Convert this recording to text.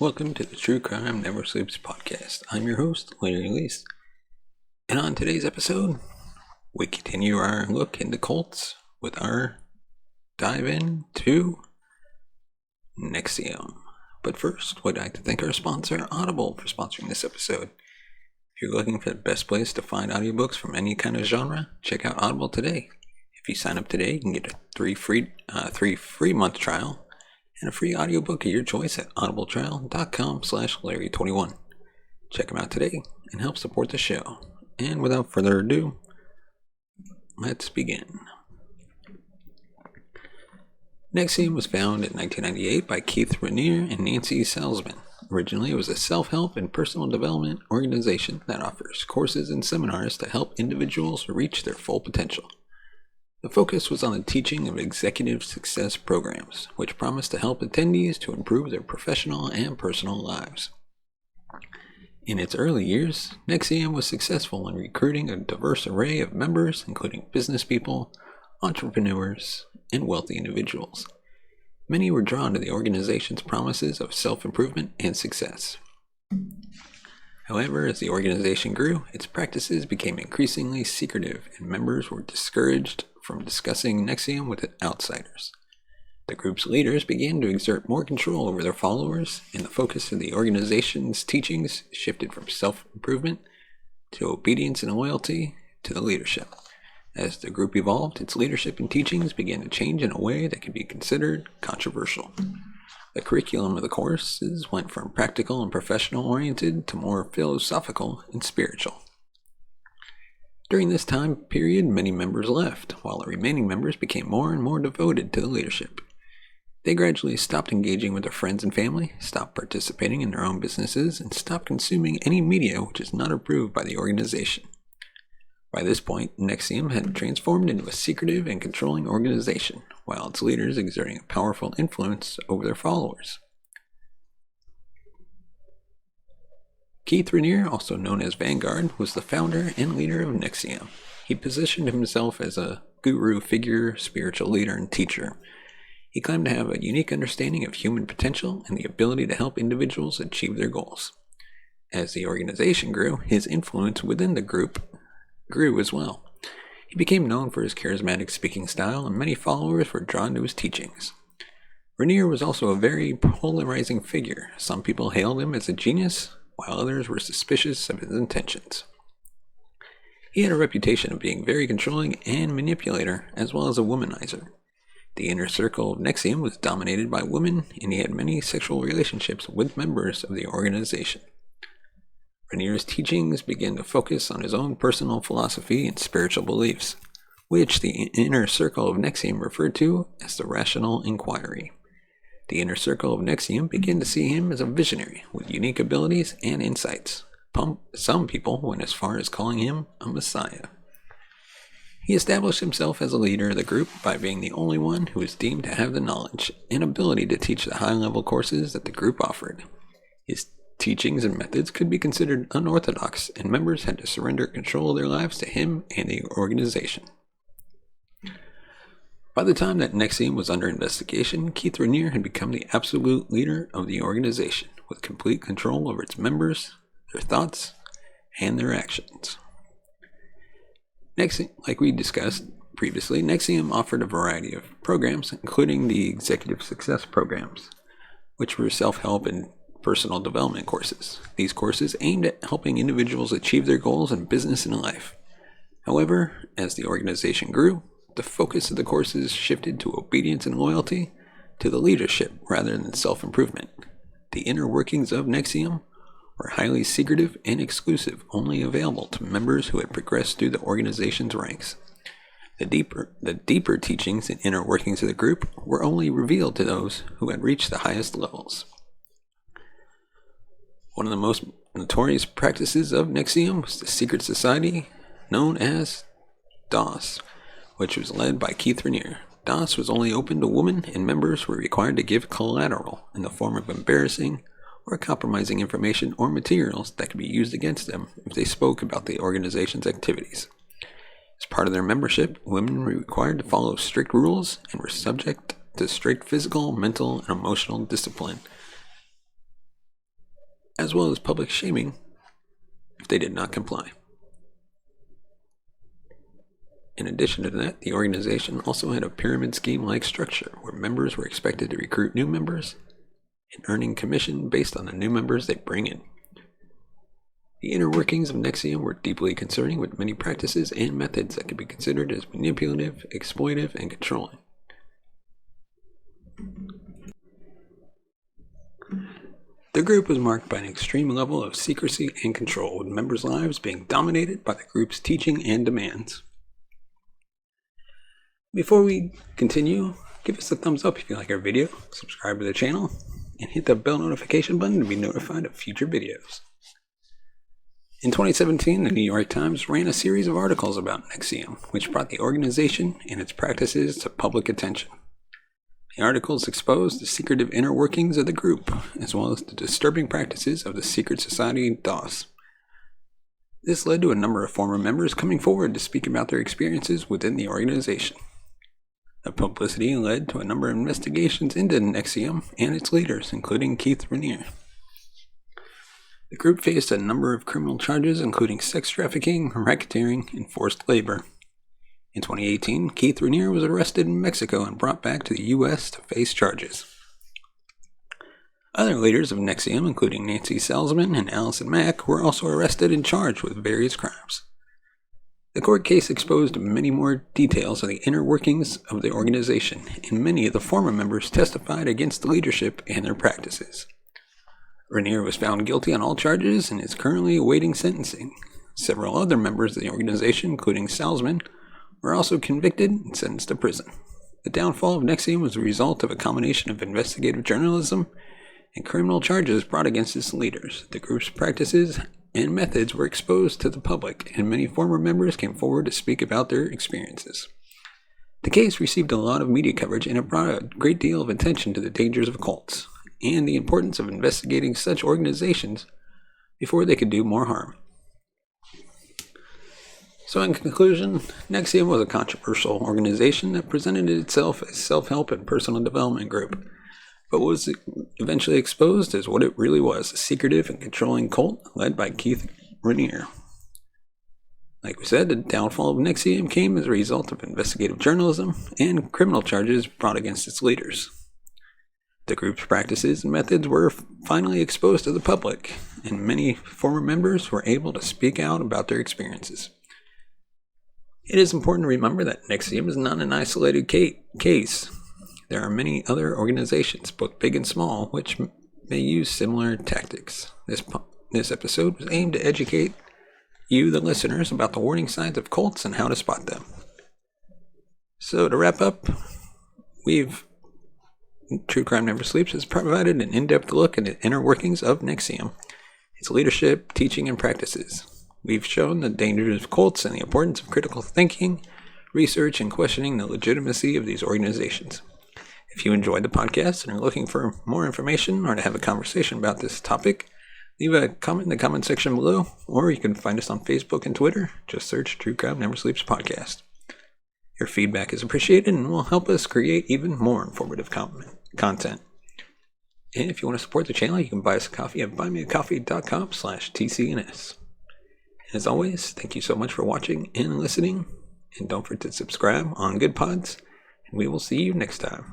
Welcome to the True Crime Never Sleeps podcast. I'm your host, Larry Lease. And on today's episode, we continue our look into cults with our dive into NXIVM. But first, we'd like to thank our sponsor, Audible, for sponsoring this episode. If you're looking for the best place to find audiobooks from any kind of genre, check out Audible today. If you sign up today, you can get a three free month trial and a free audiobook of your choice at audibletrial.com/Larry21. Check them out today and help support the show. And without further ado, let's begin. NXIVM was founded in 1998 by Keith Raniere and Nancy Salzman. Originally, it was a self-help and personal development organization that offers courses and seminars to help individuals reach their full potential. The focus was on the teaching of executive success programs, which promised to help attendees to improve their professional and personal lives. In its early years, NXIVM was successful in recruiting a diverse array of members, including business people, entrepreneurs, and wealthy individuals. Many were drawn to the organization's promises of self-improvement and success. However, as the organization grew, its practices became increasingly secretive, and members were discouraged from discussing NXIVM with outsiders. The group's leaders began to exert more control over their followers, and the focus of the organization's teachings shifted from self-improvement to obedience and loyalty to the leadership. As the group evolved, its leadership and teachings began to change in a way that could be considered controversial. The curriculum of the courses went from practical and professional-oriented to more philosophical and spiritual. During this time period, many members left, while the remaining members became more and more devoted to the leadership. They gradually stopped engaging with their friends and family, stopped participating in their own businesses, and stopped consuming any media which is not approved by the organization. By this point, NXIVM had transformed into a secretive and controlling organization, while its leaders exerting a powerful influence over their followers. Keith Raniere, also known as Vanguard, was the founder and leader of NXIVM. He positioned himself as a guru figure, spiritual leader, and teacher. He claimed to have a unique understanding of human potential and the ability to help individuals achieve their goals. As the organization grew, his influence within the group grew as well. He became known for his charismatic speaking style, and many followers were drawn to his teachings. Raniere was also a very polarizing figure. Some people hailed him as a genius, while others were suspicious of his intentions. He had a reputation of being very controlling and manipulator, as well as a womanizer. The inner circle of NXIVM was dominated by women, and he had many sexual relationships with members of the organization. Raniere's teachings began to focus on his own personal philosophy and spiritual beliefs, which the inner circle of NXIVM referred to as the rational inquiry. The inner circle of NXIVM began to see him as a visionary with unique abilities and insights. Some people went as far as calling him a messiah. He established himself as a leader of the group by being the only one who was deemed to have the knowledge and ability to teach the high-level courses that the group offered. His teachings and methods could be considered unorthodox, and members had to surrender control of their lives to him and the organization. By the time that NXIVM was under investigation, Keith Raniere had become the absolute leader of the organization, with complete control over its members, their thoughts, and their actions. Next, like we discussed previously, NXIVM offered a variety of programs, including the executive success programs, which were self-help and personal development courses. These courses aimed at helping individuals achieve their goals in business and life. However, as the organization grew, the focus of the courses shifted to obedience and loyalty to the leadership rather than self-improvement. The inner workings of NXIVM were highly secretive and exclusive, only available to members who had progressed through the organization's ranks. The deeper teachings and inner workings of the group were only revealed to those who had reached the highest levels. One of the most notorious practices of NXIVM was the secret society known as DOS, which was led by Keith Raniere. DOS was only open to women, and members were required to give collateral in the form of embarrassing or compromising information or materials that could be used against them if they spoke about the organization's activities. As part of their membership, women were required to follow strict rules and were subject to strict physical, mental, and emotional discipline. as well as public shaming if they did not comply. In addition to that, the organization also had a pyramid scheme-like structure where members were expected to recruit new members and earning commission based on the new members they bring in. The inner workings of NXIVM were deeply concerning, with many practices and methods that could be considered as manipulative, exploitive, and controlling. The group was marked by an extreme level of secrecy and control, with members' lives being dominated by the group's teaching and demands. Before we continue, give us a thumbs up if you like our video, subscribe to the channel, and hit the bell notification button to be notified of future videos. In 2017, the New York Times ran a series of articles about NXIVM, which brought the organization and its practices to public attention. The articles exposed the secretive inner workings of the group, as well as the disturbing practices of the secret society DOS. This led to a number of former members coming forward to speak about their experiences within the organization. The publicity led to a number of investigations into NXIVM and its leaders, including Keith Raniere. The group faced a number of criminal charges, including sex trafficking, racketeering, and forced labor. In 2018, Keith Raniere was arrested in Mexico and brought back to the U.S. to face charges. Other leaders of NXIVM, including Nancy Salzman and Allison Mack, were also arrested and charged with various crimes. The court case exposed many more details of the inner workings of the organization, and many of the former members testified against the leadership and their practices. Raniere was found guilty on all charges and is currently awaiting sentencing. Several other members of the organization, including Salzman, were also convicted and sentenced to prison. The downfall of NXIVM was a result of a combination of investigative journalism and criminal charges brought against its leaders. The group's practices and methods were exposed to the public, and many former members came forward to speak about their experiences. The case received a lot of media coverage, and it brought a great deal of attention to the dangers of cults and the importance of investigating such organizations before they could do more harm. So in conclusion, NXIVM was a controversial organization that presented itself as self-help and personal development group, but was eventually exposed as what it really was, a secretive and controlling cult led by Keith Raniere. Like we said, the downfall of NXIVM came as a result of investigative journalism and criminal charges brought against its leaders. The group's practices and methods were finally exposed to the public, and many former members were able to speak out about their experiences. It is important to remember that NXIVM is not an isolated case. There are many other organizations, both big and small, which may use similar tactics. This episode was aimed to educate you, the listeners, about the warning signs of cults and how to spot them. So to wrap up, True Crime Never Sleeps has provided an in-depth look at the inner workings of NXIVM, its leadership, teaching, and practices. We've shown the dangers of cults and the importance of critical thinking, research, and questioning the legitimacy of these organizations. If you enjoyed the podcast and are looking for more information or to have a conversation about this topic, leave a comment in the comment section below, or you can find us on Facebook and Twitter. Just search True Crime Never Sleeps Podcast. Your feedback is appreciated and will help us create even more informative content. And if you want to support the channel, you can buy us a coffee at buymeacoffee.com/TCNS. And as always, thank you so much for watching and listening, and don't forget to subscribe on Good Pods, and we will see you next time.